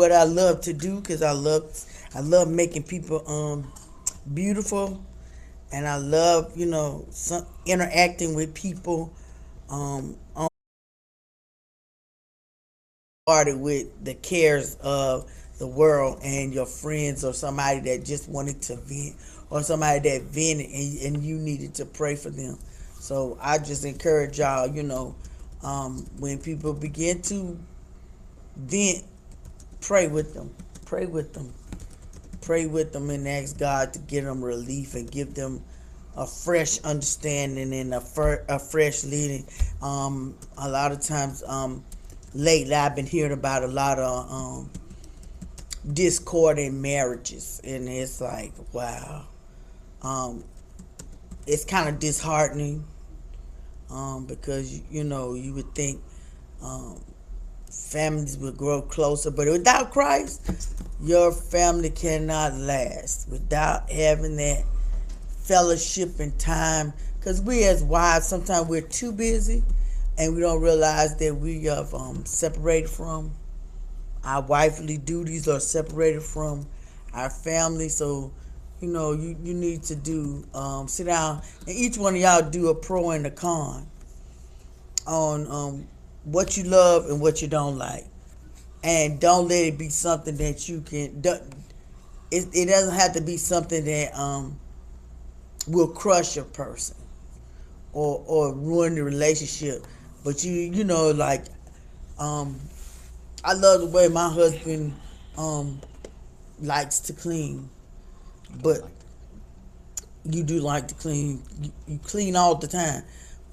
what I love to do because I love making people beautiful, and I love interacting with people. On started with the cares of the world and your friends or somebody that just wanted to vent or somebody that vented and you needed to pray for them. So I just encourage y'all, when people begin to vent, pray with them. Pray with them. Pray with them and ask God to give them relief and give them a fresh understanding and a fresh leading. A lot of times, lately I've been hearing about a lot of discord in marriages, and it's like, wow, um, it's kind of disheartening, because you would think um, families would grow closer, but without Christ, your family cannot last without having that fellowship and time. Because we as wives, sometimes we're too busy and we don't realize that we have separated from our wifely duties or separated from our family. So, you need to do, sit down and each one of y'all do a pro and a con on what you love and what you don't like. And don't let it be something that you can, it doesn't have to be something that will crush a person or ruin the relationship. But like, um, I love the way my husband um, likes to clean, but you do like to clean. You clean all the time,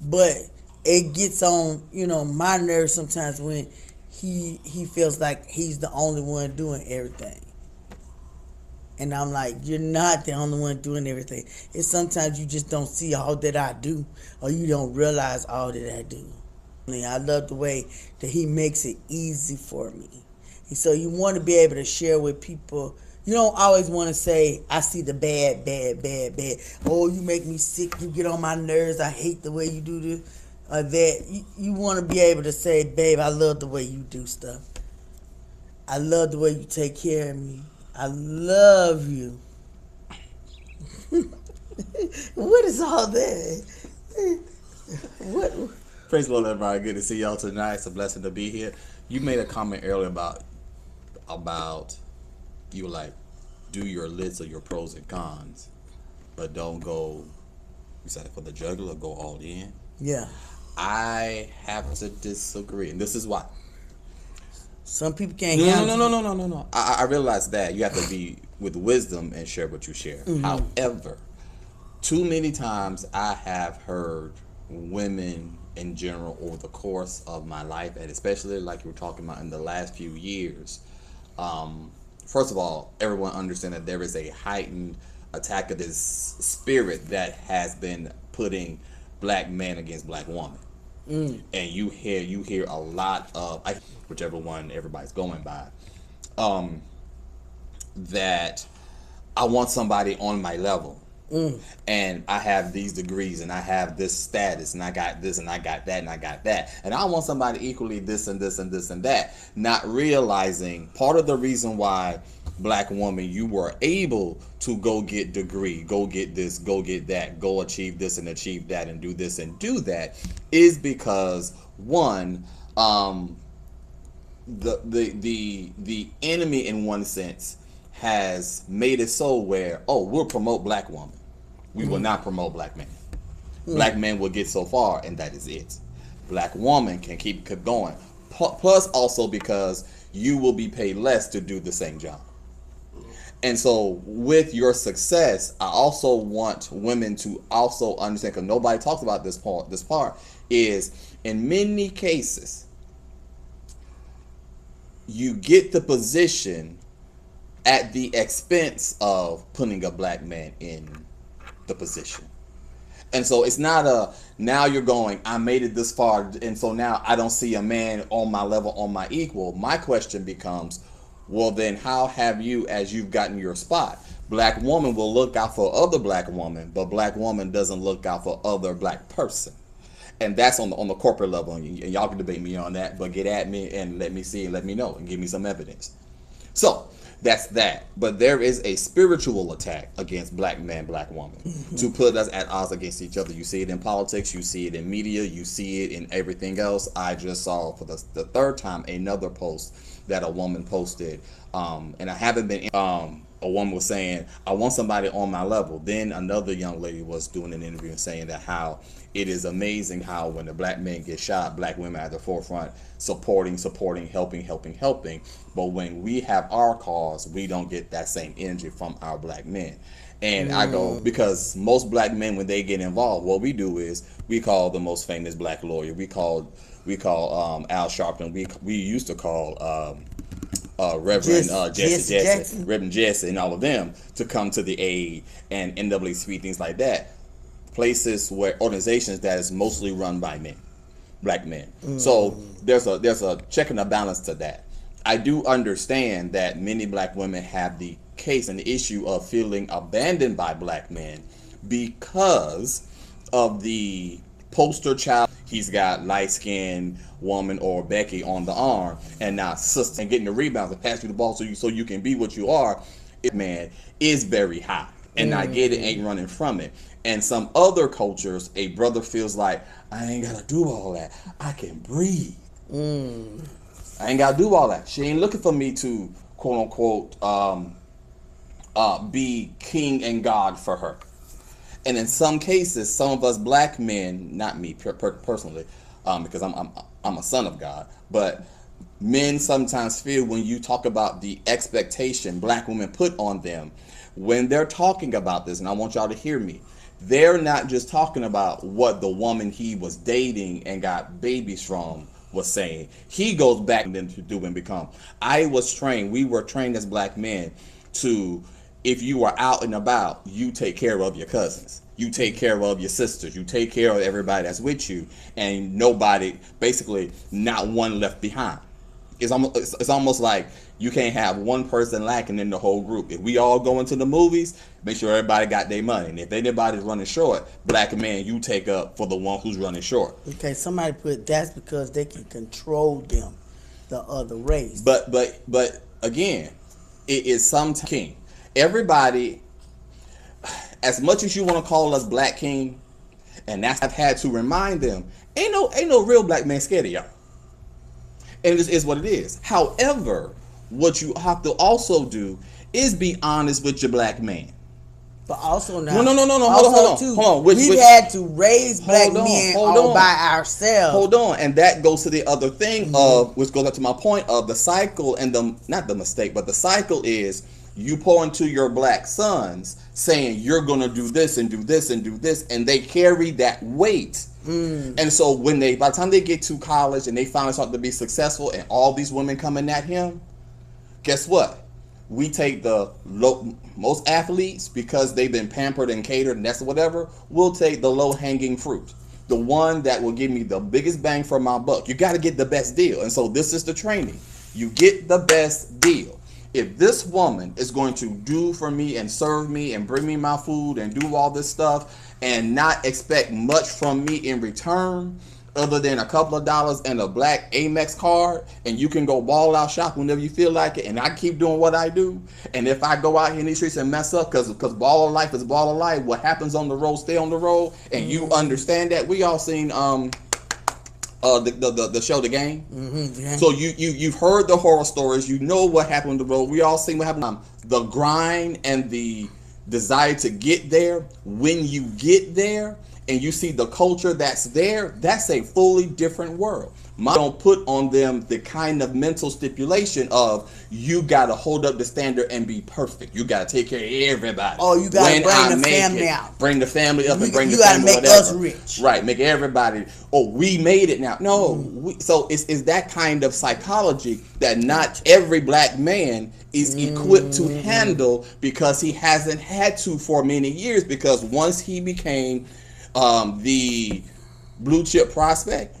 but it gets on my nerves sometimes when he feels like he's the only one doing everything. And I'm like, you're not the only one doing everything. It's sometimes you just don't see all that I do, or you don't realize all that I do. I love the way that he makes it easy for me. And so you want to be able to share with people. You don't always want to say, I see the bad, bad, bad, bad. Oh, you make me sick. You get on my nerves. I hate the way you do this or that. You want to be able to say, babe, I love the way you do stuff. I love the way you take care of me. I love you. What is all that? What? Praise the Lord, everybody. Good to see y'all tonight. It's a blessing to be here. You made a comment earlier about you were like, do your list of your pros and cons, but don't go. You said for the jugular, go all in. Yeah. I have to disagree, and this is why. Some people can't No, handle no, no, no, no, no, no, no. I realize that you have to be with wisdom and share what you share. However, too many times I have heard women in general over the course of my life, and especially like you were talking about in the last few years. First of all, everyone understand that there is a heightened attack of this spirit that has been putting black man against black woman. And you hear a lot of whichever one everybody's going by, that I want somebody on my level. And I have these degrees and I have this status and I got this and I got that and I got that. And I want somebody equally this and this and this and that. Not realizing part of the reason why black woman you were able to go get degree, go get this, go get that, go achieve this and achieve that and do this and do that is because one, the enemy in one sense has made it so where, oh, we'll promote black woman. We will not promote black men. Black men will get so far, and that is it. Black woman can keep going. Plus, also because you will be paid less to do the same job. And so, with your success, I also want women to also understand, because nobody talks about this part. This part is, in many cases, you get the position at the expense of putting a black man in the position. And so it's not now you're going, I made it this far, and so now I don't see a man on my level, on my equal. My question becomes, well then how have you, as you've gotten your spot? Black woman will look out for other black woman, but black woman doesn't look out for other black person. And that's on the corporate level, and y'all can debate me on that, but get at me and let me see and let me know and give me some evidence. So that's that. But there is a spiritual attack against black man, black woman, to put us at odds against each other. You see it in politics, you see it in media, you see it in everything else. I just saw for the third time another post that a woman posted, and I haven't been. A woman was saying, I want somebody on my level. Then another young lady was doing an interview and saying that how it is amazing how when the black men get shot, black women are at the forefront supporting, helping. But when we have our cause, we don't get that same energy from our black men. And I go, because most black men, when they get involved, what we do is we call the most famous black lawyer. We call Al Sharpton. We used to call Reverend Jesse, Reverend Jesse, and all of them to come to the aid, and NAACP, things like that. Places where organizations that is mostly run by men, black men. So there's a check and a balance to that. I do understand that many black women have the case and the issue of feeling abandoned by black men because of the poster child. He's got light-skinned woman or Becky on the arm, and now sister and getting the rebounds and pass you the ball so you can be what you are. It, man, is very high, and I get it, ain't running from it. And some other cultures, a brother feels like, I ain't gotta do all that. I can breathe. I ain't gotta do all that. She ain't looking for me to quote unquote be king and god for her. And in some cases, some of us black men, not me personally, because I'm a son of God, but men sometimes feel when you talk about the expectation black women put on them, when they're talking about this, and I want y'all to hear me, they're not just talking about what the woman he was dating and got babies from was saying. He goes back and then to do and become. We were trained as black men to, if you are out and about, you take care of your cousins. You take care of your sisters. You take care of everybody that's with you. And nobody, basically, not one left behind. It's almost like you can't have one person lacking in the whole group. If we all go into the movies, make sure everybody got their money. And if anybody's running short, black man, you take up for the one who's running short. Okay, somebody put that's because they can control them, the other race. But again, it is sometimes king. Everybody, as much as you want to call us black king, and that's I've had to remind them, ain't no real black man scared of y'all. And it just is what it is. However, what you have to also do is be honest with your black man. But also now, no. Hold on. We've had to raise black men all by ourselves. Hold on, and that goes to the other thing of, which goes up to my point of the cycle and not the mistake, but the cycle is you pour into your black sons saying you're gonna do this and do this and do this, and they carry that weight. And so when by the time they get to college and they finally start to be successful and all these women coming at him, guess what? We take the most athletes, because they've been pampered and catered and that's whatever, we'll take the low-hanging fruit. The one that will give me the biggest bang for my buck. You got to get the best deal. And so this is the training. You get the best deal. If this woman is going to do for me and serve me and bring me my food and do all this stuff and not expect much from me in return other than a couple of dollars and a black Amex card, and you can go ball out shop whenever you feel like it, and I keep doing what I do, and if I go out here in these streets and mess up, because ball of life is ball of life, what happens on the road stay on the road, and you understand that. We all seen the show The Game. Yeah. So you've heard the horror stories. You know what happened on the road. We all seen what happened. The grind and the desire to get there. When you get there and you see the culture that's there, that's a fully different world. I don't put on them the kind of mental stipulation of you got to hold up the standard and be perfect. You got to take care of everybody. Oh, you got to bring the family out. Bring the family up and bring the family. You got to make us rich. Right, make everybody, we made it now. No, so it's that kind of psychology that not every black man is equipped to handle, because he hasn't had to for many years, because once he became the blue chip prospect,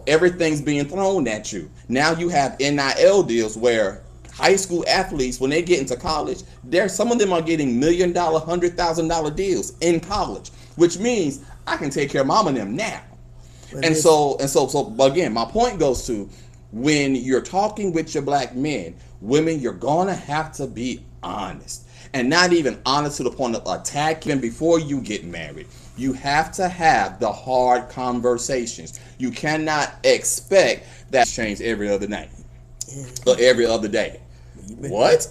everything's being thrown at you. Now you have NIL deals where high school athletes, when they get into college, some of them are getting $1 million, $100,000 deals in college, which means I can take care of mom and them now. So again, my point goes to, when you're talking with your black men, Women, you're gonna have to be honest, and not even honest to the point of attacking before you get married. You have to have the hard conversations. You cannot expect that to change every other night or every other day. What?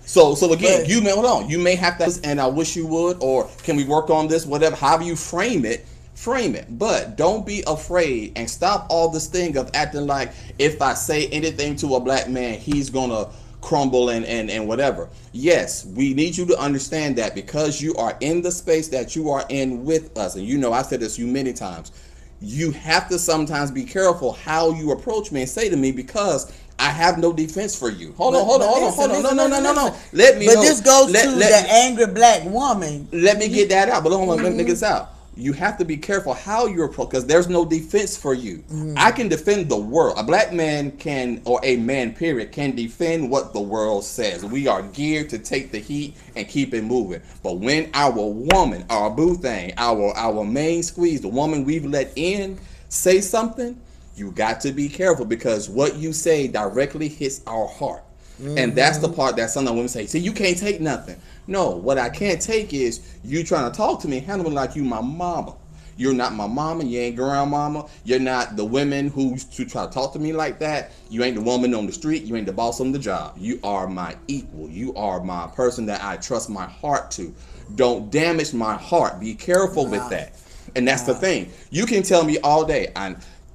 So again, you may hold on. You may have to, and I wish you would, or can we work on this? Whatever, however you frame it, frame it. But don't be afraid and stop all this thing of acting like if I say anything to a black man, he's gonna crumble and whatever. Yes, we need you to understand that because you are in the space that you are in with us, and you know I've said this to you many times. You have to sometimes be careful how you approach me and say to me because I have no defense for you. Hold on. No. Let me. But this goes to the angry black woman. Let me get that out. But hold on, let me get this out. You have to be careful how you approach because there's no defense for you. I can defend the world. A black man can, or a man, period, can defend what the world says. We are geared to take the heat and keep it moving. But when our woman, our boo thing, our main squeeze, the woman we've let in, say something, you got to be careful because what you say directly hits our heart. And that's the part that some women say, see, you can't take nothing. No, what I can't take is you trying to talk to me, handle me like you my mama. You're not my mama. You ain't grandmama. You're not the women who try to talk to me like that. You ain't the woman on the street. You ain't the boss on the job. You are my equal. You are my person that I trust my heart to. Don't damage my heart. Be careful with that. And that's the thing. You can tell me all day.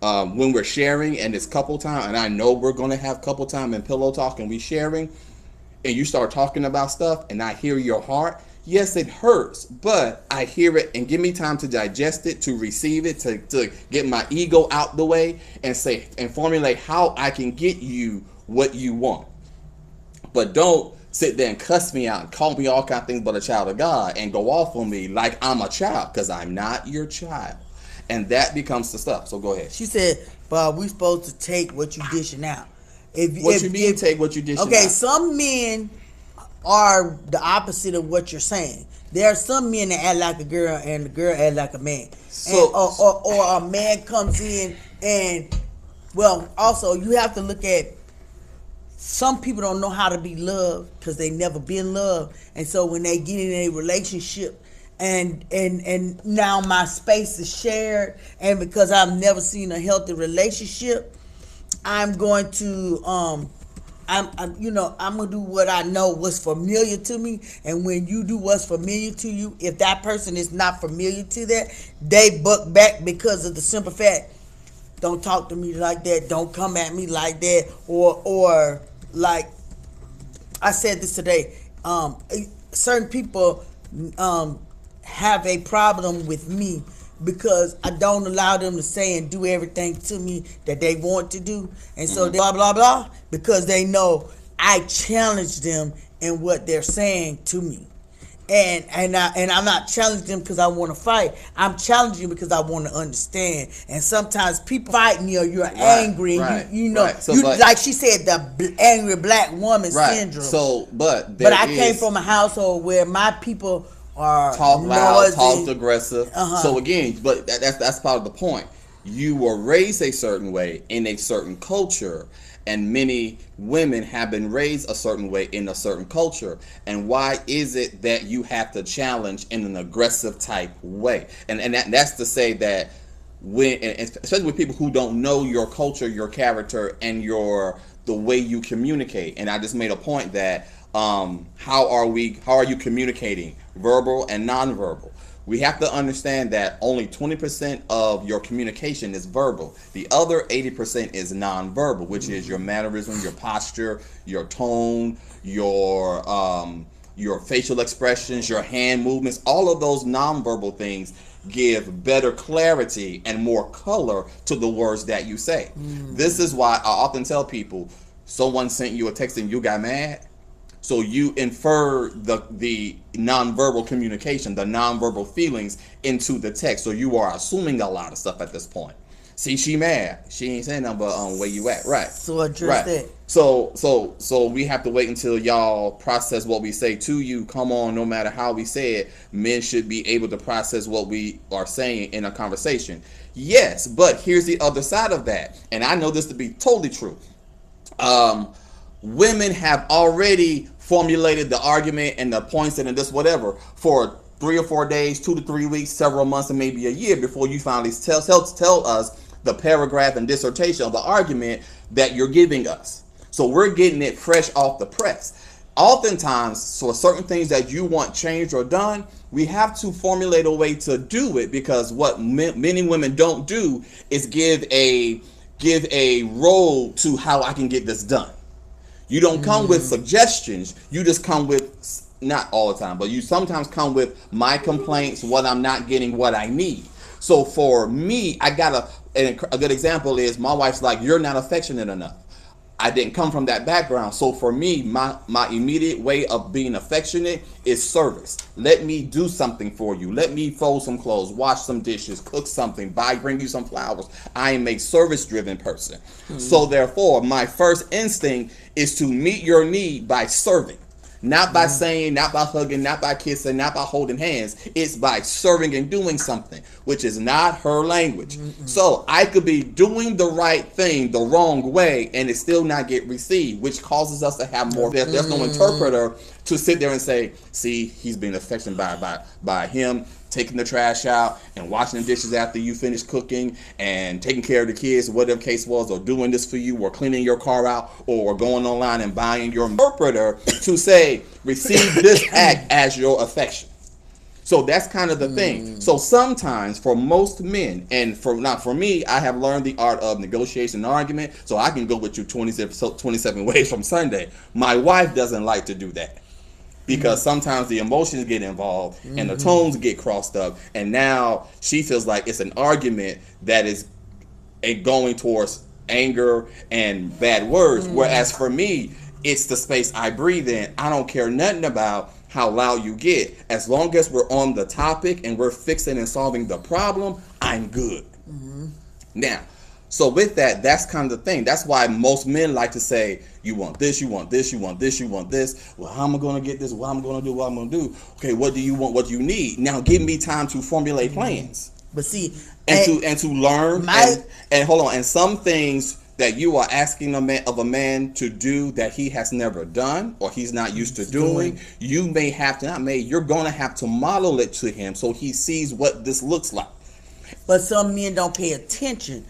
When we're sharing and it's couple time, and I know we're going to have couple time and pillow talk and we sharing, and you start talking about stuff and I hear your heart, yes, it hurts, but I hear it and give me time to digest it, to receive it, to get my ego out the way and say and formulate how I can get you what you want. But don't sit there and cuss me out and call me all kind of things but a child of God and go off on me like I'm a child, because I'm not your child. And that becomes the stuff. So go ahead. She said, "But we supposed to take what you dishing out." What you mean take what you dishing out? Okay, some men are the opposite of what you're saying. There are some men that act like a girl and the girl act like a man. So, or a man comes in and, well, also you have to look at, some people don't know how to be loved because they never been loved. And so when they get in a relationship, and now my space is shared, and because I've never seen a healthy relationship, I'm going to I'm gonna do what I know, what's familiar to me. And when you do what's familiar to you, if that person is not familiar to that, they buck back because of the simple fact, don't talk to me like that, don't come at me like that, or like I said this today, certain people have a problem with me because I don't allow them to say and do everything to me that they want to do. And so they blah, blah, blah, because they know I challenge them in what they're saying to me. And I'm not challenging them because I want to fight. I'm challenging because I want to understand. And sometimes people fight me or you're angry. Right, you know, right. So, like she said, the angry black woman syndrome. So, but I came from a household where my people are talk loud, noisy, talk aggressive. So again, but that's part of the point. You were raised a certain way in a certain culture, and many women have been raised a certain way in a certain culture. And why is it that you have to challenge in an aggressive type way? And that's to say that when, especially with people who don't know your culture, your character, and the way you communicate. And I just made a point that how are you communicating, verbal and nonverbal? We have to understand that only 20% of your communication is verbal. The other 80% is nonverbal, which is your mannerism, your posture, your tone, your facial expressions, your hand movements. All of those nonverbal things give better clarity and more color to the words that you say. This is why I often tell people, someone sent you a text and you got mad. So you infer the nonverbal communication, the nonverbal feelings into the text. So you are assuming a lot of stuff at this point. See, she mad. She ain't saying nothing but where you at, right? So address that. So we have to wait until y'all process what we say to you. Come on, no matter how we say it, men should be able to process what we are saying in a conversation. Yes, but here's the other side of that, and I know this to be totally true. women have already formulated the argument and the points and this whatever for 3 or 4 days, 2 to 3 weeks, several months, and maybe a year before you finally tell us the paragraph and dissertation of the argument that you're giving us. So we're getting it fresh off the press. Oftentimes, for certain things that you want changed or done, we have to formulate a way to do it, because what many women don't do is give a role to how I can get this done. You don't come with suggestions. You just come with, not all the time, but you sometimes come with my complaints, what I'm not getting, what I need. So for me, I got a good example is my wife's like, you're not affectionate enough. I didn't come from that background. So for me, my immediate way of being affectionate is service. Let me do something for you. Let me fold some clothes, wash some dishes, cook something, bring you some flowers. I am a service-driven person. So therefore, my first instinct is to meet your need by serving. Not by saying, not by hugging, not by kissing, not by holding hands. It's by serving and doing something, which is not her language. So I could be doing the right thing the wrong way and it still not get received, which causes us to have more. There's no interpreter to sit there and say, see, he's being affected by him taking the trash out and washing the dishes after you finish cooking and taking care of the kids, whatever case was, or doing this for you, or cleaning your car out, or going online and buying your interpreter to say, receive this act as your affection. So that's kind of the thing. So sometimes for most men, and for me, I have learned the art of negotiation and argument, so I can go with you 27 ways from Sunday. My wife doesn't like to do that, because sometimes the emotions get involved and the tones get crossed up, and now she feels like it's an argument that is going towards anger and bad words. Whereas for me, it's the space I breathe in. I don't care nothing about how loud you get. As long as we're on the topic and we're fixing and solving the problem, I'm good. Now, so with that, that's kind of the thing. That's why most men like to say, you want this, you want this, you want this, you want this. Well, how am I going to get this? What am I going to do? What I'm going to do? Okay, what do you want? What do you need? Now give me time to formulate plans. But see, and to learn. And hold on. And some things that you are asking of a man to do that he has never done or he's not used to doing, you may have to, you're going to have to model it to him so he sees what this looks like. But some men don't pay attention.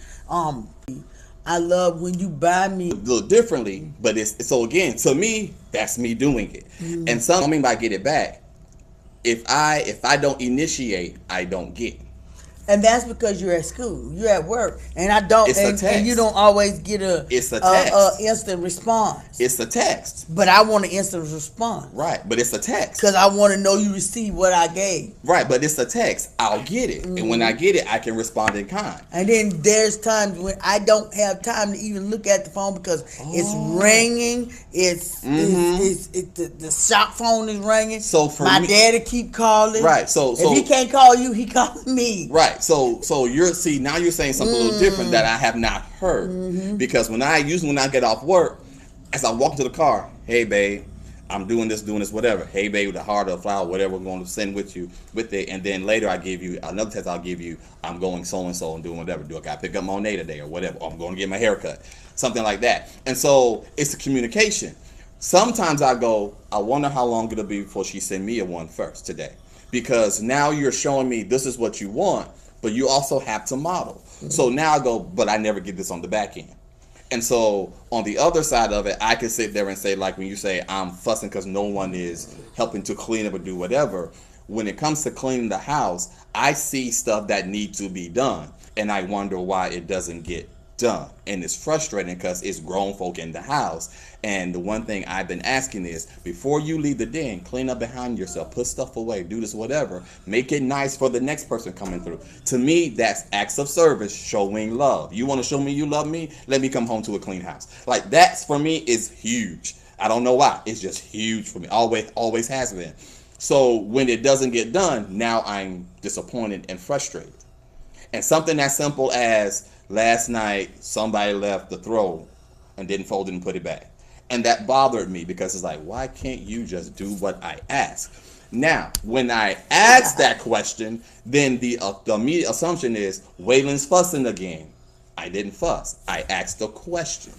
I love when you buy me a little differently, but it's so again, to me, that's me doing it. And some, I mean by get it back, if I don't initiate, I don't get. And that's because you're at school, you're at work, and I don't. It's a text. And you don't always get a instant response. It's a text. But I want an instant response. Right, but it's a text. Because I want to know you received what I gave. Right, but it's a text. I'll get it, and when I get it, I can respond in kind. And then there's times when I don't have time to even look at the phone because it's ringing. The shop phone is ringing. So for my daddy keep calling. Right. So if he can't call you, he calling me. Right. So now you're saying something a little different that I have not heard. Because when I get off work, as I walk into the car, hey babe, I'm doing this, whatever. Hey babe, with a heart or a flower, whatever I'm going to send with it. And then later I give you another text. I'll give you, I'm going so and so and doing whatever. Do I got to pick up Monet today or whatever? Or I'm going to get my hair cut, something like that. And so it's a communication. Sometimes I go, I wonder how long it'll be before she send me a one first today. Because now you're showing me this is what you want, but you also have to model. So now I go, but I never get this on the back end. And so on the other side of it, I can sit there and say, like when you say I'm fussing because no one is helping to clean up or do whatever. When it comes to cleaning the house, I see stuff that needs to be done. And I wonder why it doesn't get done. And it's frustrating because it's grown folk in the house. And the one thing I've been asking is, before you leave the den, clean up behind yourself, put stuff away, do this, whatever. Make it nice for the next person coming through. To me, that's acts of service, showing love. You want to show me you love me? Let me come home to a clean house. Like that's for me is huge. I don't know why. It's just huge for me. Always has been. So when it doesn't get done, now I'm disappointed and frustrated. And something as simple as last night, somebody left the throw and didn't fold it and put it back. And that bothered me because it's like, why can't you just do what I ask? Now, when I ask that question, then the immediate assumption is Waylon's fussing again. I didn't fuss. I asked a question.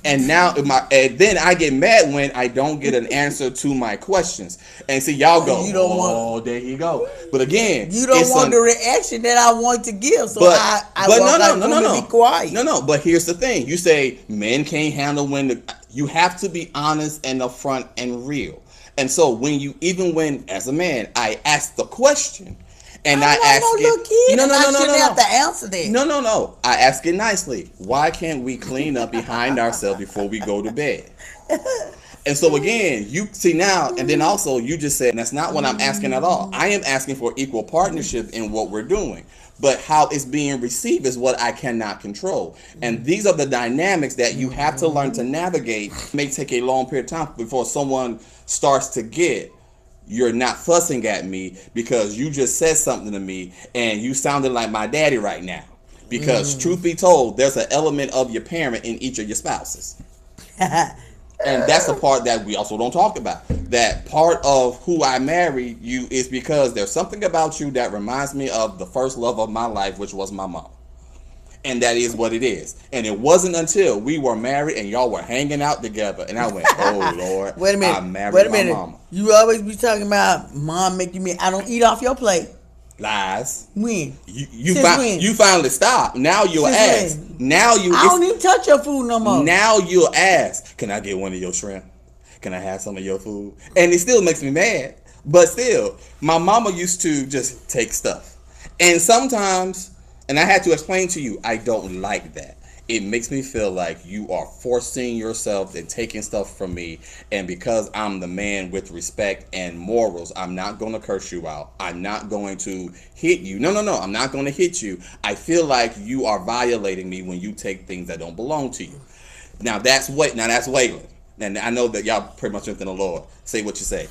And now and then I get mad when I don't get an answer to my questions. And see, y'all go, You don't oh, there you go. But again, You don't it's want the reaction that I want to give, so but I but walk no out no no the no room no and be quiet. no. But here's the thing: you say men can't handle when you have to be honest and upfront and real. And so when as a man, I ask the question, and I I'm not ask no little it. kid, No and no I no no shouldn't no have no. to answer that. No. I ask it nicely. Why can't we clean up behind ourselves before we go to bed? And so again, you see now, and then also you just said, and that's not what I'm asking at all. I am asking for equal partnership in what we're doing. But how it's being received is what I cannot control. And these are the dynamics that you have to learn to navigate. It may take a long period of time before someone starts to get, you're not fussing at me because you just said something to me and you sounded like my daddy right now. Because truth be told, there's an element of your parent in each of your spouses. And that's the part that we also don't talk about. That part of who I married you is because there's something about you that reminds me of the first love of my life, which was my mom. And that is what it is. And it wasn't until we were married and y'all were hanging out together, and I went, "Oh Lord, Wait a minute. I married Wait a my minute. mama." You always be talking about mom making me. I don't eat off your plate. Lies. When? You finally stop. Now you'll Since ask. when? Now I don't even touch your food no more. Now you'll ask, "Can I get one of your shrimp? Can I have some of your food?" And it still makes me mad. But still, my mama used to just take stuff. And sometimes, and I had to explain to you, I don't like that. It makes me feel like you are forcing yourself and taking stuff from me. And because I'm the man with respect and morals, I'm not going to curse you out. I'm not going to hit you. No. I'm not going to hit you. I feel like you are violating me when you take things that don't belong to you. Now that's Waylon. And I know that y'all pretty much within the Lord. Say what you say.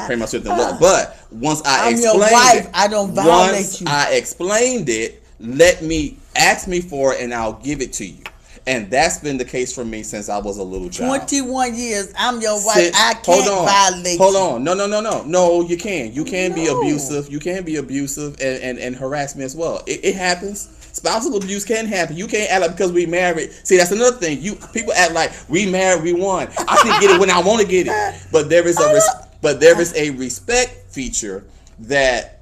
Pretty much within the Lord. But once I I'm explained your wife. it, I don't violate once you. I explained it, let me ask me for it and I'll give it to you. And that's been the case for me since I was a little child. 21 years. I'm your wife. I can't violate Hold you. on. No, you can. You can be No. abusive. You can be abusive and harass me as well. It happens. Spousal abuse can happen. You can't act like because we married. See, that's another thing. People act like we married, we won. I can get it when I want to get it. But there is a respect feature that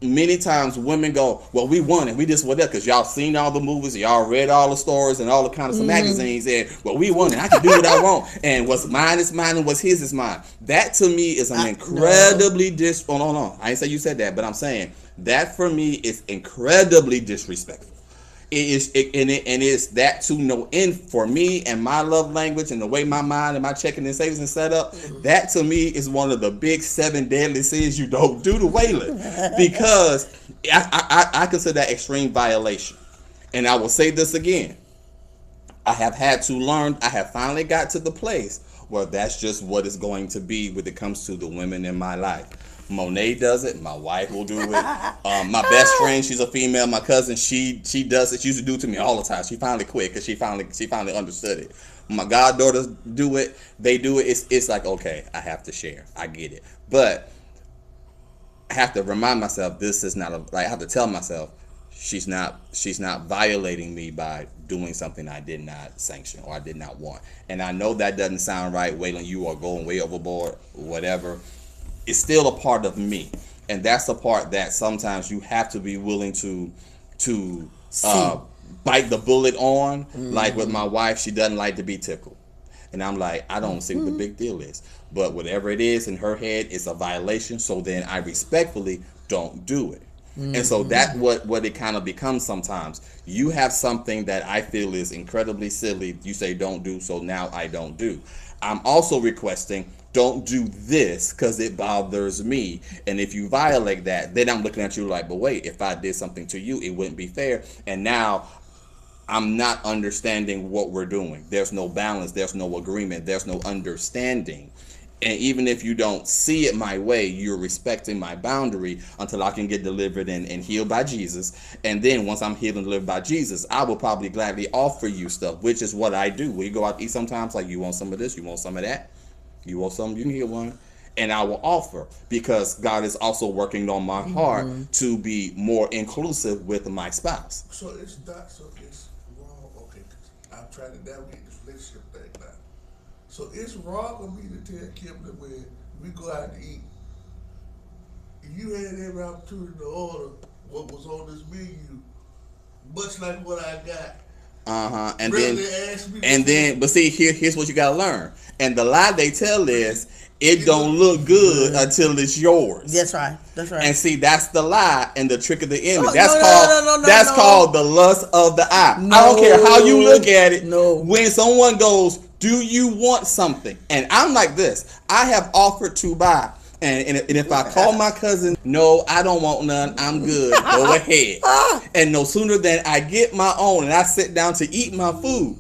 many times women go, well, we won it. We just won that because y'all seen all the movies, y'all read all the stories and all the kinds of magazines, and well, we won it. I can do what I want, and what's mine is mine, and what's his is mine. That to me is an incredibly no. I ain't say you said that, but I'm saying that for me is incredibly disrespectful. It's that to no end for me and my love language and the way my mind and my checking and savings is set up. That to me is one of the big 7 deadly sins you don't do to Waylon, because I consider that extreme violation. And I will say this again: I have had to learn. I have finally got to the place where that's just what it's going to be when it comes to the women in my life. Monet does it. My wife will do it. My best friend, she's a female. My cousin, she does it. She used to do it to me all the time. She finally quit because she finally understood it. My goddaughters do it. They do it. It's like, okay, I have to share. I get it, but I have to remind myself this is not I have to tell myself she's not violating me by doing something I did not sanction or I did not want. And I know that doesn't sound right, Waylon. You are going way overboard, whatever. It's still a part of me, and that's the part that sometimes you have to be willing to bite the bullet on. Like with my wife, she doesn't like to be tickled, and I'm like, I don't see what the big deal is, but whatever it is in her head, it's a violation. So then I respectfully don't do it. And so that's what it kind of becomes sometimes. You have something that I feel is incredibly silly. You say don't do, so now I don't do. I'm also requesting don't do this because it bothers me. And if you violate that, then I'm looking at you like, but wait, if I did something to you, it wouldn't be fair. And now I'm not understanding what we're doing. There's no balance. There's no agreement. There's no understanding. And even if you don't see it my way, you're respecting my boundary until I can get delivered and healed by Jesus. And then once I'm healed and delivered by Jesus, I will probably gladly offer you stuff, which is what I do. We go out to eat sometimes, like, you want some of this, you want some of that, you want some, you can get one. And I will offer, because God is also working on my heart to be more inclusive with my spouse. So it's wrong. Okay, I'm trying to navigate this relationship thing now. So it's wrong of me to tell Kimberly when we go out to eat, you had every opportunity to order what was on this menu, much like what I got. And Rather then than ask me and before. then but see here's what you gotta learn. And the lie they tell is it don't look good until it's yours. That's right. That's right. And see, that's the lie and the trick of the enemy. Oh, That's no. called the lust of the eye. No. I don't care how you look at it. No. When someone goes, "Do you want something?" And I'm like this. I have offered to buy. And if I call my cousin, no, I don't want none, I'm good, go ahead. And no sooner than I get my own and I sit down to eat my food,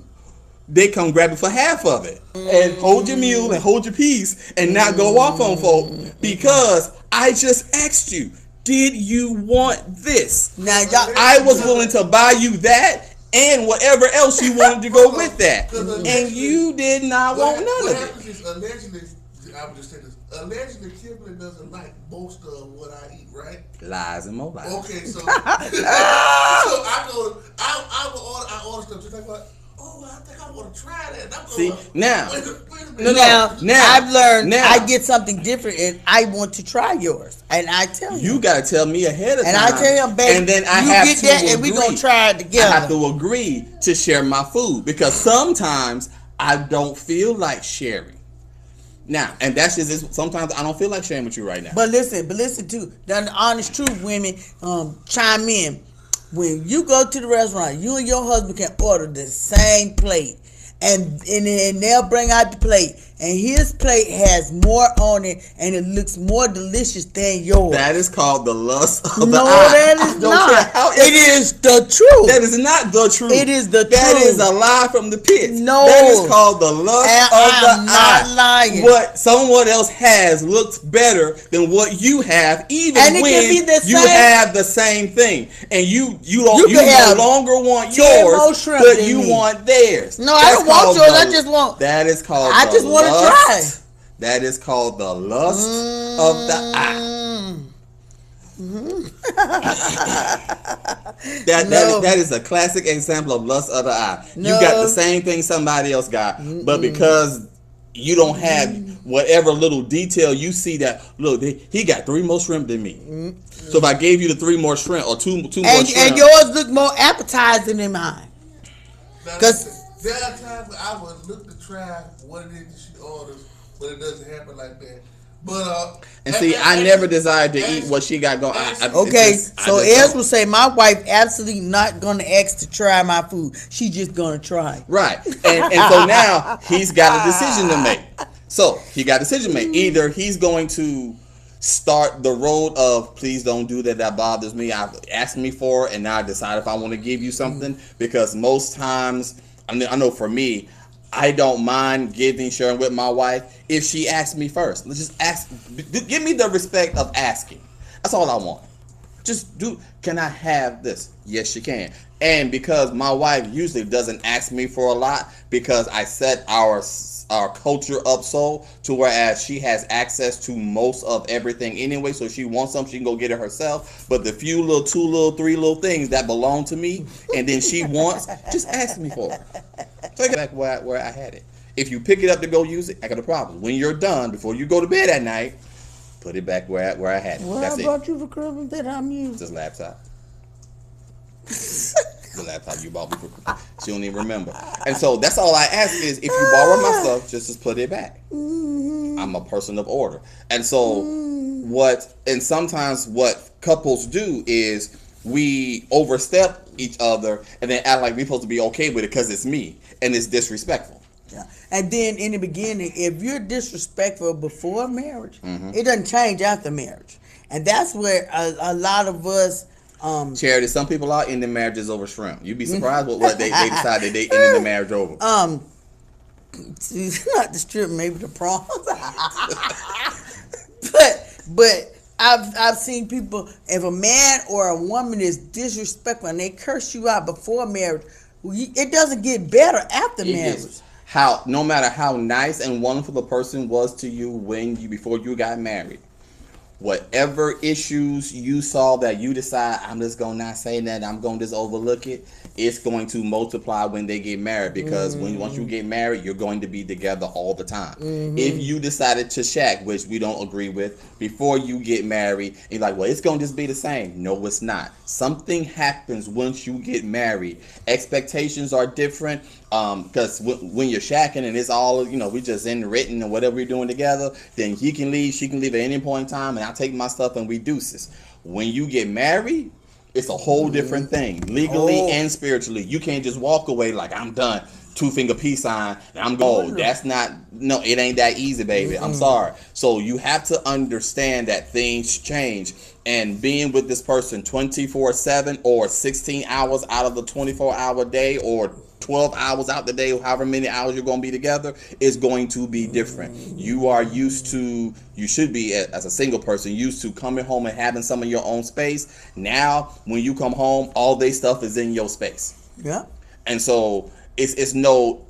they come grab it for half of it. And hold your mule and hold your peace and not go off on folk because I just asked you, did you want this? Now, y'all, I was willing to buy you that and whatever else you wanted to go with that. And you did not want none what of it. happens is allegedly, I would just say this. Allegedly, Kimberly doesn't like most of what I eat, right? Lies and more lies. Okay, so so I order stuff just like what? Oh, I think I want to try that. And I'm See, going, now, wait a minute. now, I've learned now. I get something different and I want to try yours. And I tell You gotta tell me ahead of and time. I tell him, baby, and then I you have get to that agree. and we're going to try it together. I have to agree to share my food because sometimes I don't feel like sharing. Now, and that's just sometimes I don't feel like sharing with you right now. But listen too. The honest truth, women, chime in. When you go to the restaurant, you and your husband can order the same plate, and they'll bring out the plate, and his plate has more on it, and it looks more delicious than yours. That is called the lust of the no, eye. that is not. It is the truth. That is not the truth. It is the That truth. is a lie from the pit. No. That is called the lust And of the I'm not eye. lying. What someone else has looks better than what you have, even And it when can be the you same- have the same thing. And you can no have longer want 10 more yours, shrimp but than you me. want theirs. No, I That's don't want called yours. I just want- That is called I the just want to lust. try. That is called the lust of the eye. That is a classic example of lust of the eye. No. You got the same thing somebody else got, but because you don't have whatever little detail you see that look, he got 3 more shrimp than me. So if I gave you the 3 more shrimp or two more shrimp, And yours look more appetizing than mine. Because there are times where I would look to try what it is that she orders, but it doesn't happen like that. But and see, I never desired to eat what she got going. okay, so Ez will say my wife absolutely not gonna ask to try my food. She's just gonna try. Right, and so now he's got a decision to make. So he got a decision to make. Either he's going to start the road of please don't do that. That bothers me. I've asked me for it, and now I decide if I want to give you something. Because most times, I know for me, I don't mind sharing with my wife if she asks me first. Let's just ask. Give me the respect of asking. That's all I want. Just can I have this? Yes, you can. And because my wife usually doesn't ask me for a lot because I set our culture up so to whereas she has access to most of everything anyway, so if she wants something, she can go get it herself. But the few little 2 little 3 little things that belong to me and then she wants, just ask me for it. Take it back where I had it. If you pick it up to go use it, I got a problem. When you're done, before you go to bed at night, put it back where I had it. What That's I it. brought you for Christmas that I'm using? This laptop. The laptop you bought me for Christmas. She don't even remember. And so that's all I ask is if you borrow my stuff, just put it back. I'm a person of order. And so sometimes what couples do is we overstep each other and then act like we're supposed to be okay with it because it's me and it's disrespectful. Yeah. And then in the beginning, if you're disrespectful before marriage, it doesn't change after marriage. And that's where a lot of us Charity, some people are ending marriages over shrimp. You'd be surprised what they decide that they ended the marriage over. not the strip, maybe the prawns. but I've seen people, if a man or a woman is disrespectful and they curse you out before marriage, it doesn't get better after marriage. No matter how nice and wonderful the person was to you before you got married, whatever issues you saw that you decide I'm just gonna not say that, I'm gonna just overlook it, it's going to multiply when they get married, because when once you get married, you're going to be together all the time. If you decided to shack, which we don't agree with, before you get married, you're like, well, it's gonna just be the same. No, it's not. Something happens once you get married. Expectations are different. Because when you're shacking and it's all, we just in written and whatever we're doing together, then he can leave, she can leave at any point in time, and I take my stuff and we deuces. When you get married, it's a whole different thing, legally and spiritually. You can't just walk away like, I'm done, 2-finger peace sign, and I'm going. That's not, no, it ain't that easy, baby. I'm sorry. So you have to understand that things change. And being with this person 24/7 or 16 hours out of the 24-hour day, or 12 hours out the day, however many hours you're going to be together, is going to be different. You are used to, you should be, as a single person, used to coming home and having some of your own space. Now, when you come home, all their stuff is in your space. Yeah. And so it's no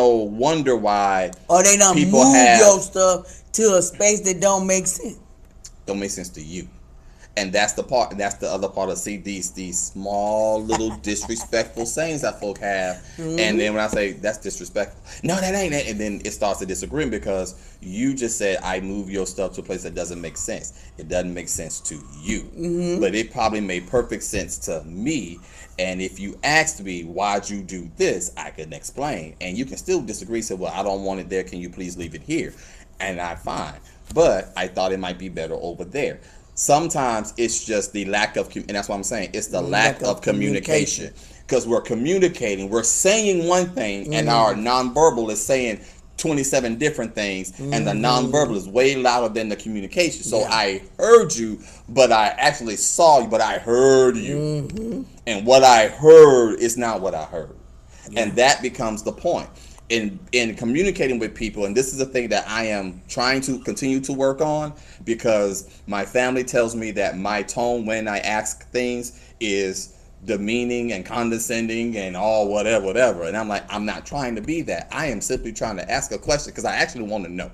wonder why, or they don't move your stuff to a space that don't make sense. Don't make sense to you. And that's the part, and that's the other part of these small little disrespectful sayings that folk have. And then when I say that's disrespectful, no, that ain't it, and then it starts to disagree, because you just said I move your stuff to a place that doesn't make sense. It doesn't make sense to you, but it probably made perfect sense to me. And if you asked me why'd you do this, I can explain, and you can still disagree. Say, well, I don't want it there. Can you please leave it here? And I'm fine, but I thought it might be better over there. Sometimes it's just the lack of, and that's what I'm saying, it's the lack of communication. Because we're communicating, we're saying one thing, and our nonverbal is saying 27 different things, and the nonverbal is way louder than the communication. So I heard you, but I actually saw you, but I heard you. And what I heard is not what I heard. And that becomes the point. In communicating with people, and this is the thing that I am trying to continue to work on, because my family tells me that my tone when I ask things is demeaning and condescending and all whatever. And I'm like, I'm not trying to be that. I am simply trying to ask a question because I actually want to know.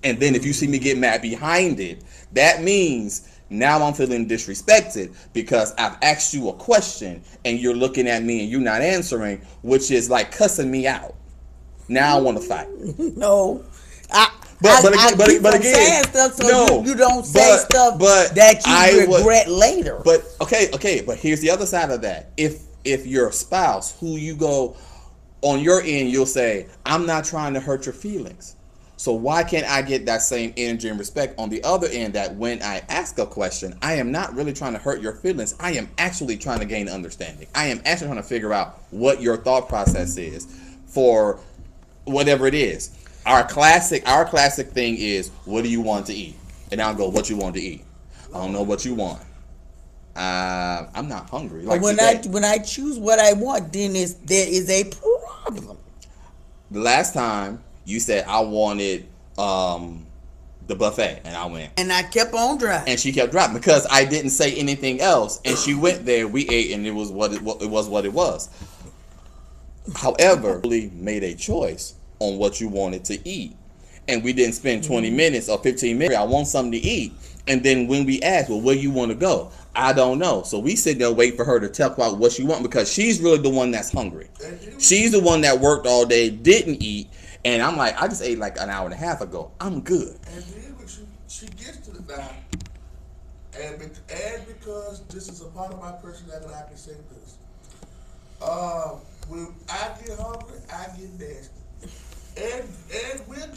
And then if you see me get mad behind it, that means now I'm feeling disrespected because I've asked you a question and you're looking at me and you're not answering, which is like cussing me out. Now I want to fight. No. But again, saying stuff so no, you don't say stuff that you regret later. But okay, but here's the other side of that. If your spouse, who you go on your end, you'll say, I'm not trying to hurt your feelings. So why can't I get that same energy and respect on the other end, that when I ask a question, I am not really trying to hurt your feelings. I am actually trying to gain understanding. I am actually trying to figure out what your thought process is for whatever it is. Our classic thing is, what do you want to eat? And I'll go, what you want to eat? I don't know what you want. I'm not hungry. Like when I choose what I want, then there is a problem. The last time you said I wanted the buffet, and I went. And I kept on driving. And she kept driving because I didn't say anything else. And she went there. We ate, and it was what it was. However, we made a choice on what you wanted to eat, and we didn't spend 20 minutes or 15 minutes. I want something to eat, and then when we asked, well, where you want to go? I don't know. So we sit there wait for her to tell about what she wants, because she's really the one that's hungry. She's the one that worked all day, didn't eat. And I'm like, I just ate like an hour and a half ago. I'm good. And then when she gets to the dock, and because this is a part of my personality, I can say this. When I get hungry, I get nasty. And we'll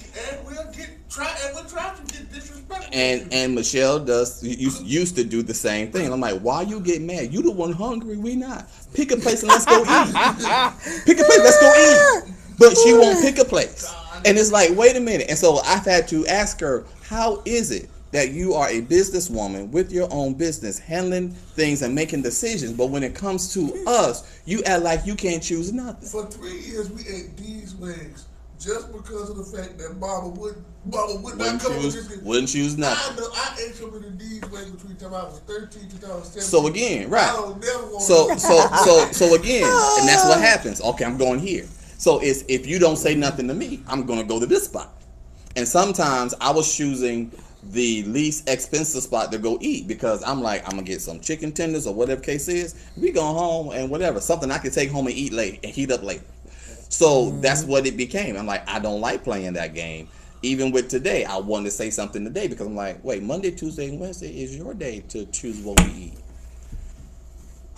try to get disrespectful. And Michelle used to do the same thing. I'm like, why you get mad? You the one hungry, we not. Pick a place and let's go eat. Pick a place, let's go eat. But she won't pick a place. And it's like, wait a minute. And so I've had to ask her, how is it that you are a businesswoman with your own business, handling things and making decisions, but when it comes to us, you act like you can't choose nothing? For 3 years, we ate these wings just because of the fact that Mama would not come wouldn't choose nothing. I ate some of the D's wings between the time I was 13 to 2017. So again, right. I don't never want so again, and that's what happens. Okay, I'm going here. So it's, if you don't say nothing to me, I'm going to go to this spot. And sometimes I was choosing the least expensive spot to go eat, because I'm like, I'm gonna get some chicken tenders or whatever case is. We go home and whatever, something I can take home and eat late and heat up later. So that's what it became. I'm like, I don't like playing that game. Even with today, I wanted to say something today because I'm like, wait, Monday, Tuesday, and Wednesday is your day to choose what we eat.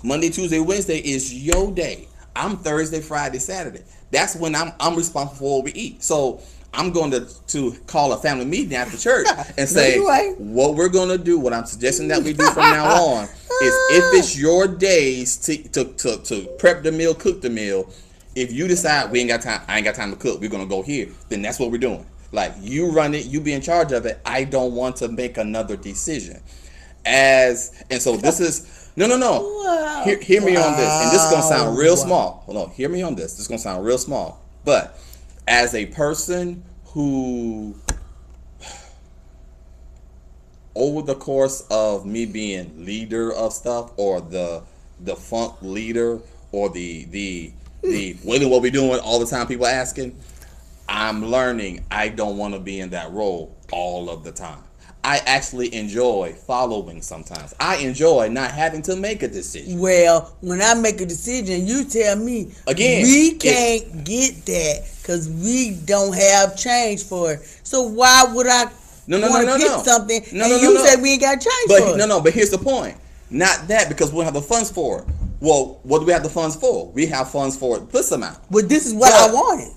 Monday, Tuesday, Wednesday is your day. I'm Thursday, Friday, Saturday. That's when I'm responsible for what we eat. So I'm going to call a family meeting after church and say, what we're going to do, what I'm suggesting that we do from now on is, if it's your days to prep the meal, cook the meal, if you decide we ain't got time, I ain't got time to cook, we're going to go here, then that's what we're doing. Like, you run it, you be in charge of it. I don't want to make another decision. And so this is, no. Wow. Hear me on this. And this is going to sound real small. Hold on, hear me on this. This is going to sound real small. But as a person who, over the course of me being leader of stuff, or the funk leader, or the what we doing all the time, people asking, I'm learning I don't want to be in that role all of the time. I actually enjoy following sometimes. I enjoy not having to make a decision. Well, when I make a decision, you tell me, again, we can't get that because we don't have change for it. So why would I want to get something and you say we ain't got change for it? But here's the point. Not that, because we don't have the funds for it. Well, what do we have the funds for? We have funds for it this amount. But this is what I wanted.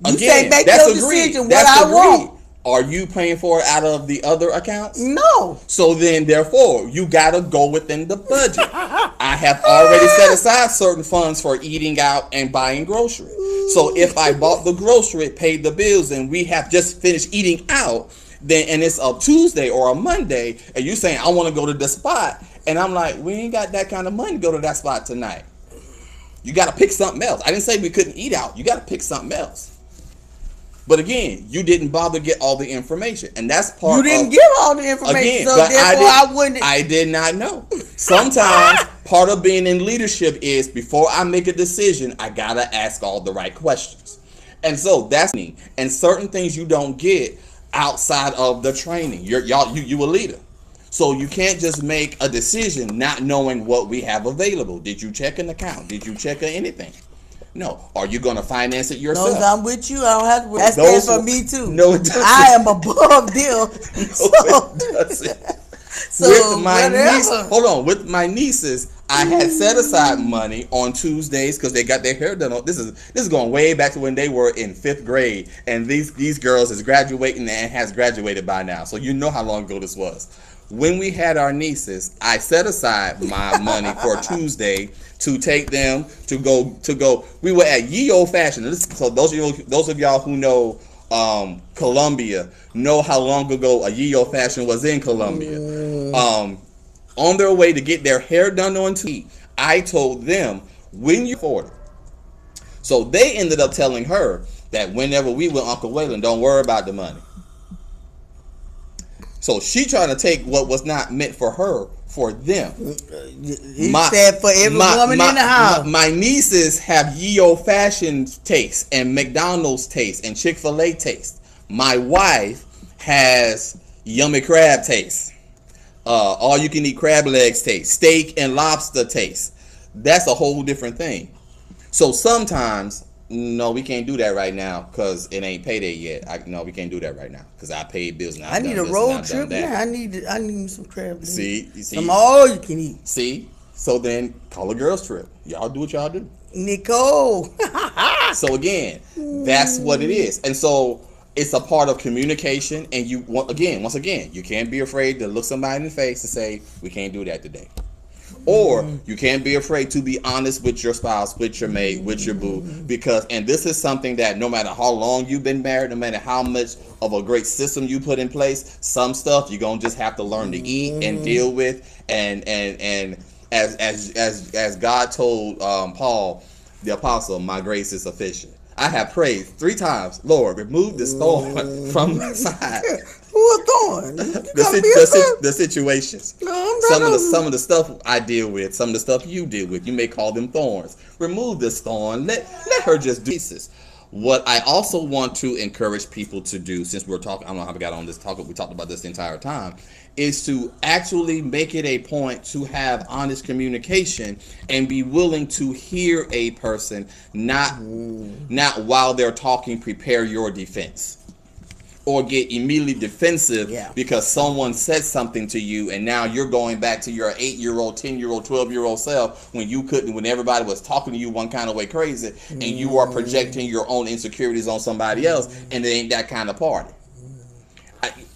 You again, say make that's your agreed. decision That's what agreed. I want. Are you paying for it out of the other accounts? No. So then, therefore, you gotta go within the budget. I have already set aside certain funds for eating out and buying groceries. So if I bought the grocery, paid the bills, and we have just finished eating out, then, and it's a Tuesday or a Monday, and you're saying I want to go to the spot, and I'm like, we ain't got that kind of money to go to that spot tonight. You got to pick something else. I didn't say we couldn't eat out. You got to pick something else. But again, you didn't bother to get all the information, and that's part. You didn't give all the information, again, so but therefore I wouldn't. I did not know. Sometimes part of being in leadership is, before I make a decision, I gotta ask all the right questions, and so that's me. And certain things you don't get outside of the training. You a leader, so you can't just make a decision not knowing what we have available. Did you check an account? Did you check anything? No. Are you going to finance it yourself? No, I'm with you. I don't have to. That's there for me too. No, it doesn't. I am above them. With my nieces, I had set aside money on Tuesdays because they got their hair done. This is going way back to when they were in 5th grade, and these girls is graduating and has graduated by now. So you know how long ago this was. When we had our nieces, I set aside my money for Tuesday to take them to go. We were at Ye Old Fashioned. So those of y'all who know Columbia know how long ago a Ye Old Fashioned was in Columbia. On their way to get their hair done on Tuesday, I told them, when you afford it. So they ended up telling her that whenever we went Uncle Waylon, don't worry about the money. So she trying to take what was not meant for her for them. He said for every woman in the house. My nieces have Ye Old Fashioned taste and McDonald's taste and Chick-fil-A taste. My wife has yummy crab taste. All you can eat crab legs taste. Steak and lobster taste. That's a whole different thing. So sometimes, no, we can't do that right now because it ain't payday yet. No, we can't do that right now because I paid bills. And I need a road trip now. I need some crab legs. See, some all you can eat. See, so then call a girls trip. Y'all do what y'all do. Nicole. So again, that's what it is, and so it's a part of communication. And you once again, you can't be afraid to look somebody in the face and say, "We can't do that today." Or you can't be afraid to be honest with your spouse, with your mate, with your boo, because, and this is something that no matter how long you've been married, no matter how much of a great system you put in place, some stuff you're gonna just have to learn to eat and deal with. And as God told Paul, the apostle, my grace is sufficient. I have prayed 3 times, Lord, remove this thorn from my side. Who a thorn? The situations. No, some of the stuff I deal with, some of the stuff you deal with, you may call them thorns. Remove this thorn. Let her just do this. What I also want to encourage people to do, since we're talking, I don't know how we got on this talk, we talked about this the entire time, is to actually make it a point to have honest communication and be willing to hear a person, not while they're talking, prepare your defense. Or get immediately defensive because someone said something to you, and now you're going back to your 8-year-old, 10-year-old, 12-year-old self when you couldn't, when everybody was talking to you one kind of way crazy, and you are projecting your own insecurities on somebody else, and it ain't that kind of party.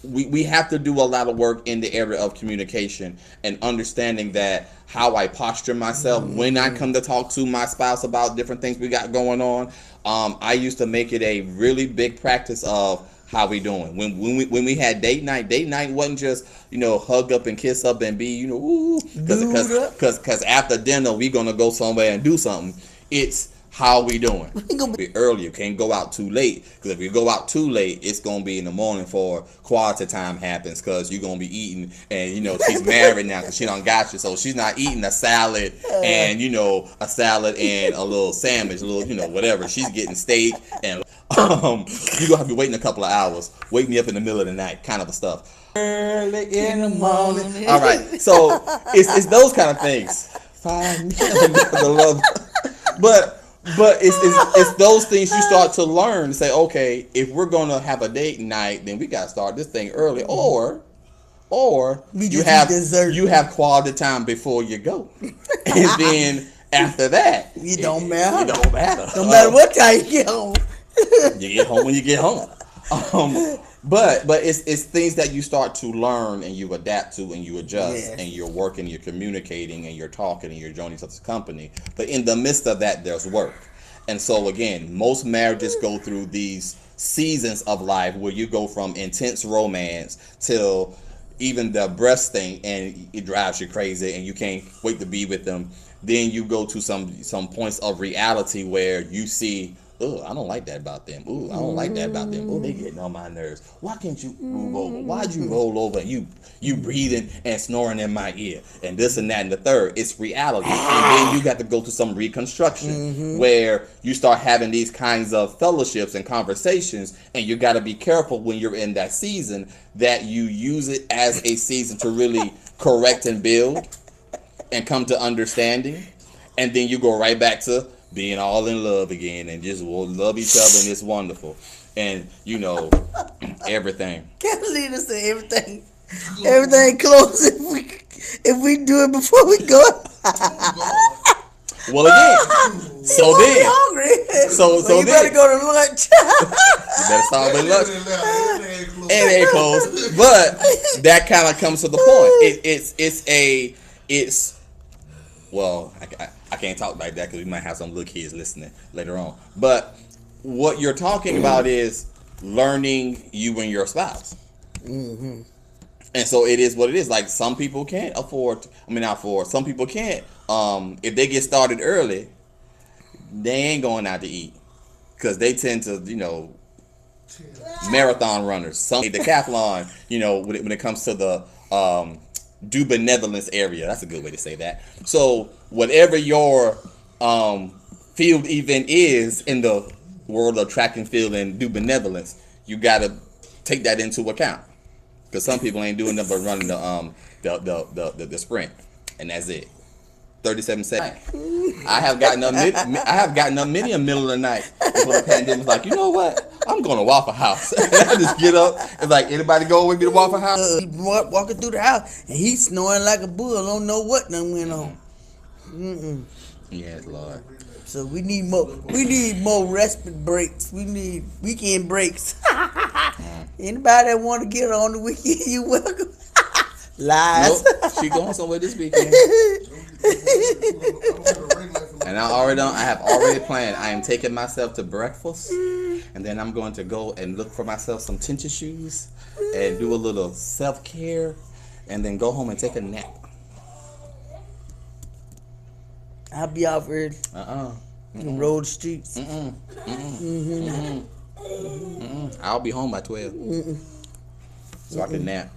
We have to do a lot of work in the area of communication and understanding that how I posture myself when I come to talk to my spouse about different things we got going on. I used to make it a really big practice of how we doing. When we had date night wasn't just, hug up and kiss up and be, because after dinner we gonna go somewhere and do something. It's how we doing. Be early. You can't go out too late, because if you go out too late, it's gonna be in the morning for quality time happens, because you're gonna be eating, and she's married now because she done got you, so she's not eating a salad and a salad and a little sandwich, a little whatever. She's getting steak and you gonna have to be waiting a couple of hours. Wake me up in the middle of the night, kind of stuff. Early in the morning. All right, so it's those kind of things. 5 minutes of love, but it's those things you start to learn to say, okay, if we're gonna have a date night, then we gotta start this thing early, or you have quality time before you go, and then after that, it don't matter. It don't matter. No matter what time you get home. You get home when you get home. But it's things that you start to learn and you adapt to and you adjust, and you're working, you're communicating, and you're talking, and you're joining such a company. But in the midst of that, there's work. And so again, most marriages go through these seasons of life where you go from intense romance till even the breast thing, and it drives you crazy and you can't wait to be with them. Then you go to some points of reality where you see, oh, I don't like that about them. Ooh, I don't like that about them. Oh, they getting on my nerves. Why can't you move over? Why'd you roll over and you breathing and snoring in my ear and this and that and the third? It's reality. And then you got to go to some reconstruction where you start having these kinds of fellowships and conversations, and you got to be careful when you're in that season that you use it as a season to really correct and build and come to understanding, and then you go right back to being all in love again and just will love each other, and it's wonderful. And everything. Can't lead us to everything. Everything close if we do it before we go. Well, again, so then, hungry. So you better go to lunch. You better start with lunch. And it ain't close. But that kind of comes to the point. Well, I can't talk like that because we might have some little kids listening later on. But what you're talking about is learning you and your spouse. Mm-hmm. And so it is what it is. Like, some people can't some people can't. If they get started early, they ain't going out to eat because they tend to, marathon runners. Some decathlon, when it comes to the do benevolence area. That's a good way to say that. So whatever your field event is in the world of track and field and do benevolence, you got to take that into account, because some people ain't doing nothing but running the sprint, and that's it. 37 seconds. I have gotten up many a middle of the night before the pandemic was like, you know what? I'm going to Waffle House. And I just get up and like, anybody going with me to Waffle House? Walking through the house and he's snoring like a bull. Don't know what done went on. Mm-mm. Yes, Lord. So we need more. We need more respite breaks. We need weekend breaks. Anybody that want to get on the weekend, you welcome. Lies. Nope. She going somewhere this weekend. And I have already planned. I am taking myself to breakfast, and then I'm going to go and look for myself some tennis shoes and do a little self-care, and then go home and take a nap. I'll be out early. Road streets. I'll be home by 12. So I can nap.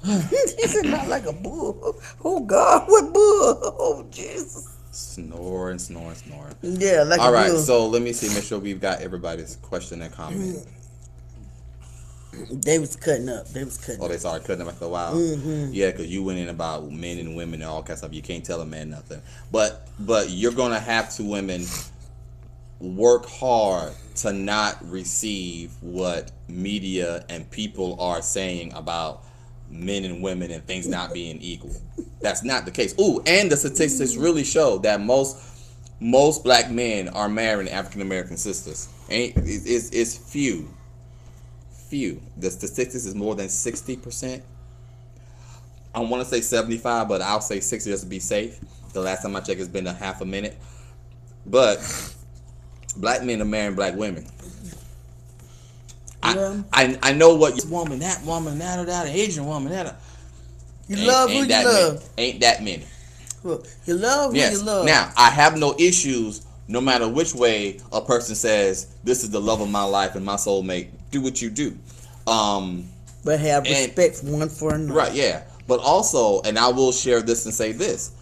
He said, not like a bull. Oh, God, what bull? Oh, Jesus. Snoring. Yeah, like All a right, real. so let me see. Make sure we've got everybody's question and comment. They was cutting up. Oh, they started cutting them after a while. Yeah, because you went in about men and women and all kinds of stuff. You can't tell a man nothing. But you're gonna have to, women, work hard to not receive what media and people are saying about men and women and things not being equal. That's not the case. Ooh, and the statistics really show that most black men are marrying African American sisters. It's few. The statistics is more than 60%. I want to say 75, but I'll say 60 just to be safe. The last time I checked, it's been a half a minute. But black men are marrying black women. Yeah. I know what this woman, that Asian woman, that. You love who you love. Ain't that many. You love who Yes. you love. Now, I have no issues no matter which way a person says, this is the love of my life and my soulmate. Do what you do. But have respect one for another. Right, yeah. But also, and I will share this and say this,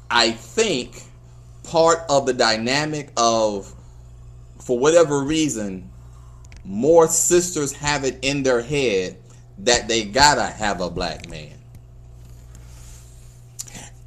I think part of the dynamic of, for whatever reason, more sisters have it in their head that they gotta have a black man.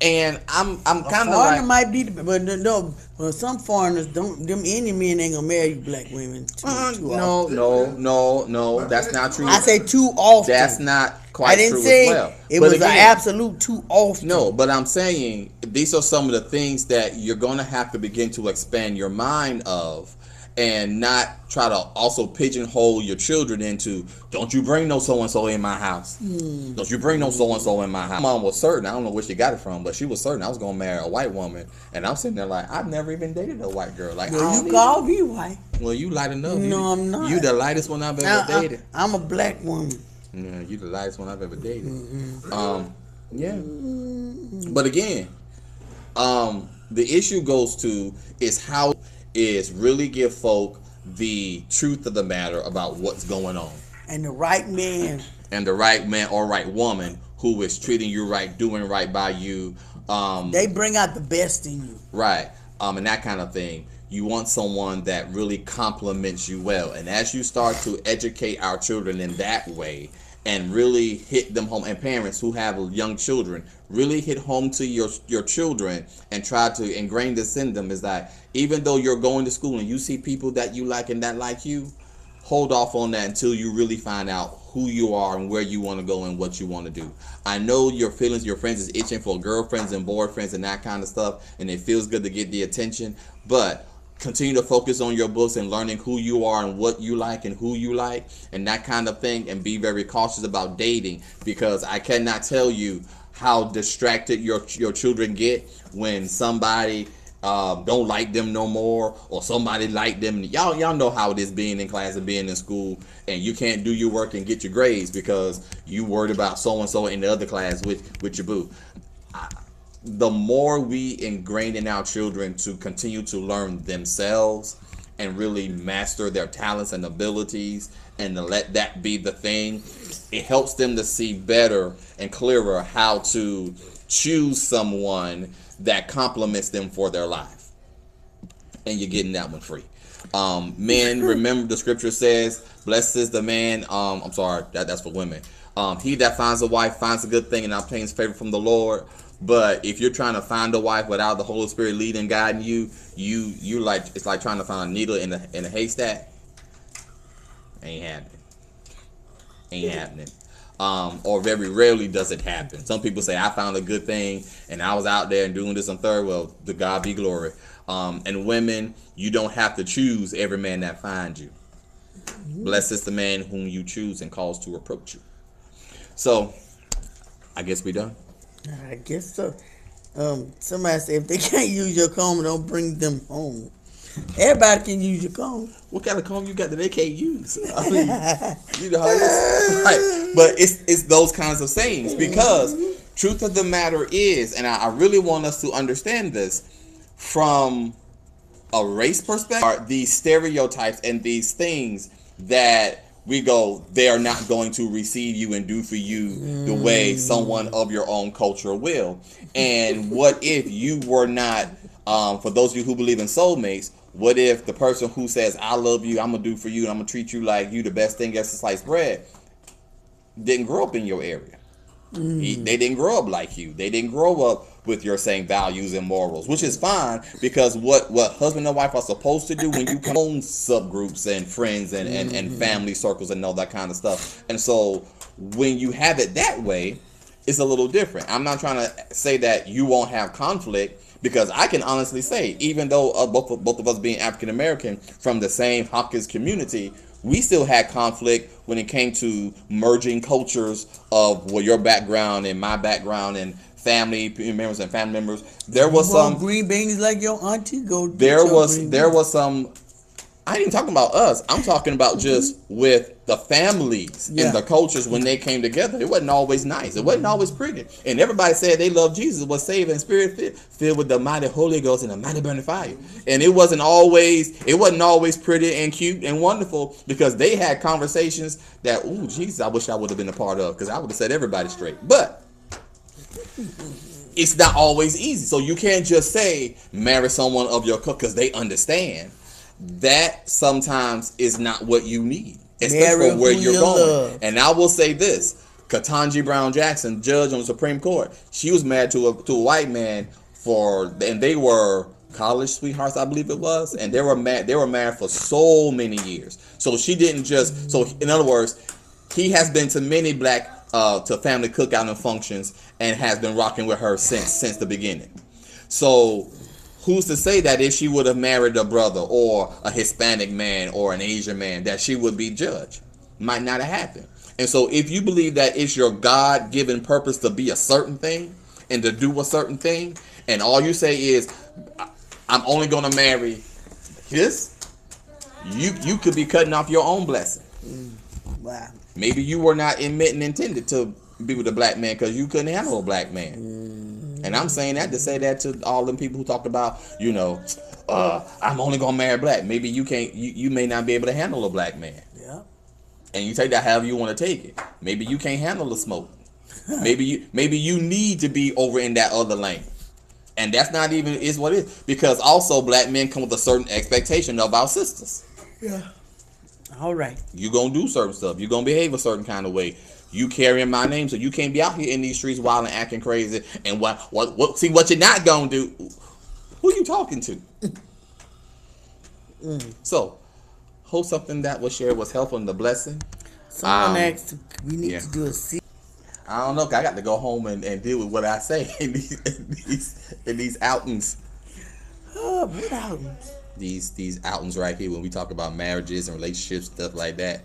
And I'm kind of like, might be, but no. Well, some foreigners don't. Them Indian men ain't gonna marry black women. Too often. No. That's not true. I say too often. That's not quite I didn't true say as well. it But was again, an absolute too often. No, but I'm saying these are some of the things that you're going to have to begin to expand your mind of, and not try to also pigeonhole your children into, don't you bring no so-and-so in my house. Don't you bring no so-and-so in my house. My mom was certain, I don't know where she got it from, but she was certain I was going to marry a white woman. And I'm sitting there like, I've never even dated a white girl. Like, Well, you call me white. Well, you light enough. No, I'm not. You the lightest one I've ever dated. I'm a black woman. Yeah, you the lightest one I've ever dated. Yeah. But again, the issue goes to is how is really give folk the truth of the matter about what's going on. And the right man. And the right man or right woman who is treating you right, doing right by you. They bring out the best in you. Right. And that kind of thing. You want someone that really compliments you well. And as you start to educate our children in that way and really hit them home, and parents who have young children, really hit home to your children and try to ingrain this in them, is that even though you're going to school and you see people that you like and that like you, hold off on that until you really find out who you are and where you want to go and what you want to do. I know your feelings, your friends is itching for girlfriends and boyfriends and that kind of stuff, and it feels good to get the attention, but continue to focus on your books and learning who you are and what you like and who you like and that kind of thing, and be very cautious about dating, because I cannot tell you how distracted your children get when somebody don't like them no more, or somebody like them. Y'all know how it is being in class and being in school, and you can't do your work and get your grades because you worried about so and so in the other class with your boo. The more we ingrain in our children to continue to learn themselves and really master their talents and abilities, and to let that be the thing, it helps them to see better and clearer how to choose someone that compliments them for their life. And you're getting that one free. Men, remember the scripture says, blessed is the man, I'm sorry, that's for women. He that finds a wife finds a good thing and obtains favor from the Lord. But if you're trying to find a wife without the Holy Spirit leading and guiding you like, it's like trying to find a needle in a haystack. Ain't happening. Or very rarely does it happen. Some people say, I found a good thing and I was out there and doing this and third. Well, to God be glory. And women, you don't have to choose every man that finds you. Blessed is the man whom you choose and calls to approach you. So, I guess we done. I guess so. Somebody said if they can't use your comb, don't bring them home. Everybody can use your comb. What kind of comb you got that they can't use? I mean, you know how it is. Right. But it's those kinds of sayings, because truth of the matter is, and I really want us to understand this from a race perspective, these stereotypes and these things that we go, they are not going to receive you and do for you the way someone of your own culture will. And what if you were not For those of you who believe in soulmates, what if the person who says I love you, I'm gonna do for you, and I'm gonna treat you like you the best thing as sliced bread, didn't grow up in your area? They didn't grow up like you. They didn't grow up with your same values and morals, which is fine, because what husband and wife are supposed to do when you come on subgroups and friends and family circles and all that kind of stuff. And so when you have it that way, it's a little different. I'm not trying to say that you won't have conflict, because I can honestly say, even though both of us being African American from the same Hopkins community, we still had conflict when it came to merging cultures of your background and my background and family members and family members. There was some green beans like your auntie. There was some. I ain't even talking about us. I'm talking about just with the families and the cultures when they came together. It wasn't always nice. It wasn't always pretty. And everybody said they loved Jesus, was saved and spirit filled with the mighty Holy Ghost and the mighty burning fire. And it wasn't always pretty and cute and wonderful, because they had conversations that, ooh, Jesus, I wish I would have been a part of, because I would have set everybody straight. But it's not always easy. So you can't just say marry someone of your cook, because they understand. That sometimes is not what you need, especially for where you're going. Love. And I will say this: Ketanji Brown Jackson, judge on the Supreme Court, she was married to a white man and they were college sweethearts, I believe it was, and they were married for so many years. So she didn't just. So in other words, he has been to many black to family cookout and functions, and has been rocking with her since the beginning. So who's to say that if she would have married a brother or a Hispanic man or an Asian man, that she would be judged? Might not have happened. And so if you believe that it's your God-given purpose to be a certain thing and to do a certain thing, and all you say is, I'm only going to marry this, you could be cutting off your own blessing. Wow. Maybe you were not intended to be with a black man because you couldn't handle a black man. And I'm saying that to say that to all them people who talk about, I'm only gonna marry black. Maybe you can't. You may not be able to handle a black man. Yeah. And you take that however you want to take it. Maybe you can't handle the smoke. maybe you need to be over in that other lane. And that's not even is what it is, because also black men come with a certain expectation of our sisters. Yeah. All right. You gonna do certain stuff. You gonna behave a certain kind of way. You carrying my name, so you can't be out here in these streets wild and acting crazy. And see what you're not gonna do. Who you talking to? So, hope something that was shared was helpful and the blessing. Someone asked, we need to do a series. I don't know, 'cause I got to go home and deal with what I say in these outings. Oh, what outings? These outings right here when we talk about marriages and relationships, stuff like that.